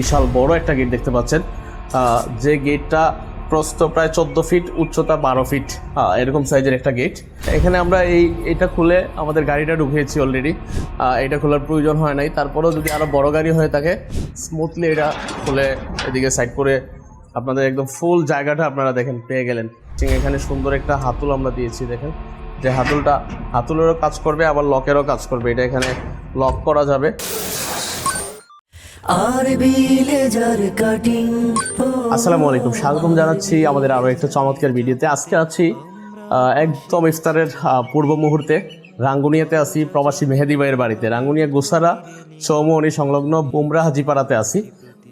বিশাল বড় একটা গেট দেখতে পাচ্ছেন, যে গেটটা প্রস্থ প্রায় 14 ফিট, উচ্চতা 12 ফিট, এরকম সাইজের একটা গেট। এখানে আমরা এটা খুলে আমাদের গাড়িটা ঢুকিয়েছি অলরেডি। এটা খোলার প্রয়োজন হয় নাই, তারপরেও যদি আরও বড় গাড়ি হয়ে থাকে স্মুথলি এটা খুলে এদিকে সাইড করে আপনাদের একদম ফুল জায়গাটা আপনারা দেখেন পেয়ে গেলেন। এখানে সুন্দর একটা হাতুল আমরা দিয়েছি, দেখেন যে হাতুলেরও কাজ করবে আবার লকেরও কাজ করবে। এটা এখানে লক করা যাবে। আসসালামু আলাইকুম, স্বাগতম জানাচ্ছি আমাদের আরও একটা চমৎকার ভিডিওতে। আজকে আছি একদম ইফতারের পূর্ব মুহূর্তে রাঙ্গুনিয়াতে আছি, প্রবাসী মেহেদি ভাইয়ের বাড়িতে। রাঙ্গুনিয়া গোসারা চৌমুহনী সংলগ্ন বুমরা হাজিপাড়াতে আছি।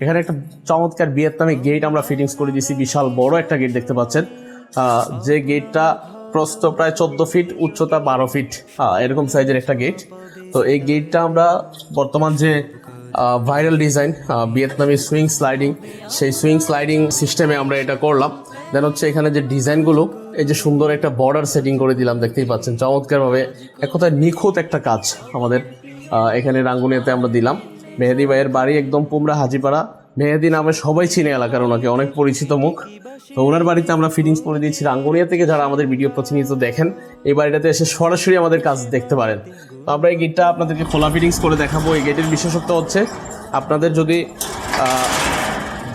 এখানে একটা চমৎকার ভিয়েতনামি গেট আমরা ফিটিংস করে দিয়েছি। বিশাল বড় একটা গেট দেখতে পাচ্ছেন, যে গেটটা প্রস্থ প্রায় 14 ফিট, উচ্চতা 12 ফিট, এরকম সাইজের একটা গেট। তো এই গেটটা আমরা বর্তমান যে ভাইরাল ডিজাইন ভিয়েতনামি সুইং স্লাইডিং, সেই সুইং স্লাইডিং সিস্টেমে আমরা এটা করলাম। দেন হচ্ছে এখানে যে ডিজাইনগুলো, এই যে সুন্দর একটা বর্ডার সেটিং করে দিলাম, দেখতেই পাচ্ছেন চমৎকারভাবে। এক কথায় নিখুঁত একটা কাজ আমাদের এখানে রাঙ্গুনিয়াতে আমরা দিলাম। মেহেদি ভাইয়ের বাড়ি একদম পুমরা হাজিপাড়া। মেহেদি নামে সবাই চিনে এলাকার, ওনাকে অনেক পরিচিত মুখ। তো ওনার বাড়িতে আমরা ফিটিংস করে দিয়েছি। রাঙ্গুনিয়া থেকে যারা আমাদের ভিডিও প্রতিনিয়ত দেখেন, এই বাড়িটাতে এসে সরাসরি আমাদের কাজ দেখতে পারেন। তো আমরা এই গেটটা আপনাদেরকে খোলা ফিটিংস করে দেখাবো। এই গেটের বিশেষত্ব হচ্ছে আপনাদের যদি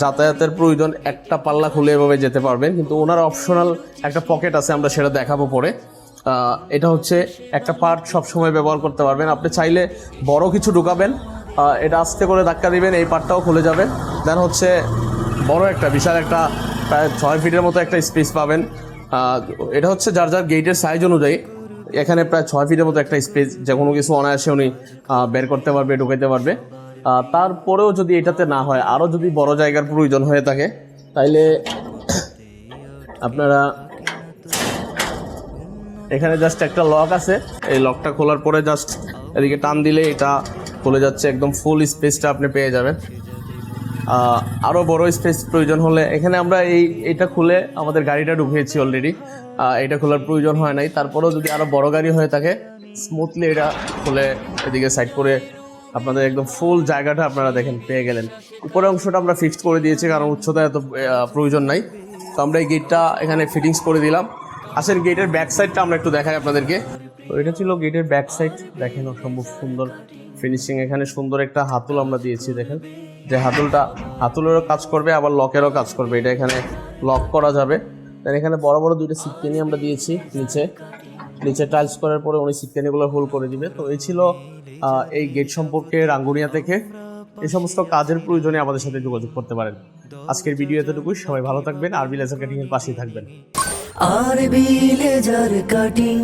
যাতায়াতের প্রয়োজন একটা পাল্লা খুলে এভাবে যেতে পারবেন, কিন্তু ওনার অপশনাল একটা পকেট আছে, আমরা সেটা দেখাবো পরে। এটা হচ্ছে একটা পার্ট সবসময় ব্যবহার করতে পারবেন। আপনি চাইলে বড় কিছু ঢুকাবেন, এটা আস্তে করে ধাক্কা দিবেন, এই পার্টটাও খুলে যাবে। দেন হচ্ছে বড় একটা বিশাল একটা প্রায় 6 ফিটের মতো একটা স্পেস পাবেন। এটা হচ্ছে যার যার গেটের সাইজ অনুযায়ী। এখানে প্রায় 6 ফিটের মতো একটা স্পেস, যে কোনো কিছু অনায়াসে উনি বের করতে পারবে, ঢুকাইতে পারবে। তারপরেও যদি এটাতে না হয়, আরও যদি বড় জায়গার প্রয়োজন হয়ে থাকে, তাইলে আপনারা এখানে জাস্ট একটা লক আছে, এই লকটা খোলার পরে জাস্ট এদিকে টান দিলে এটা খুলে যাচ্ছে, একদম ফুল স্পেসটা আপনি পেয়ে যাবেন। আরও বড় স্পেস প্রয়োজন হলে এখানে আমরা এটা খুলে আমাদের গাড়িটা ঢুকিয়েছি অলরেডি। এটা খোলার প্রয়োজন হয় নাই, তারপরেও যদি আরও বড় গাড়ি হয়ে থাকে স্মুথলি এটা খুলে এদিকে সাইড করে আপনাদের একদম ফুল জায়গাটা আপনারা দেখেন পেয়ে গেলেন। উপরের অংশটা আমরা ফিক্সড করে দিয়েছি, কারণ উচ্চতা এত প্রয়োজন নাই। তো আমরা এই গেটটা এখানে ফিটিংস করে দিলাম। আসেন গেটের ব্যাক সাইডটা আমরা একটু দেখাই আপনাদেরকে। তো এটা ছিল গেটের ব্যাক সাইড, দেখেন অসম্ভব সুন্দর ফিনিশিং। এখানে সুন্দর একটা হাতুল আমরা দিয়েছি, দেখেন যে হাতুলেরও কাজ করবে আবার লকেরও কাজ করবে। এটা এখানে লক করা যাবে। দেন এখানে বড় বড় দুইটা সিটকানি আমরা দিয়েছি নিচে টাইলস করার পরে উনি সিটকানিগুলো হোল করে দিবে। তো এই ছিল এই গেট সম্পর্কে। রাঙ্গুনিয়া থেকে এই সমস্ত কাজের প্রয়োজনে আমাদের সাথে যোগাযোগ করতে পারেন। আজকের ভিডিও এতটুকুই। সবাই ভালো থাকবেন, আরবি লেজার কাটিং এর পাশেই থাকবেন। আরবি লেজার কাটিং।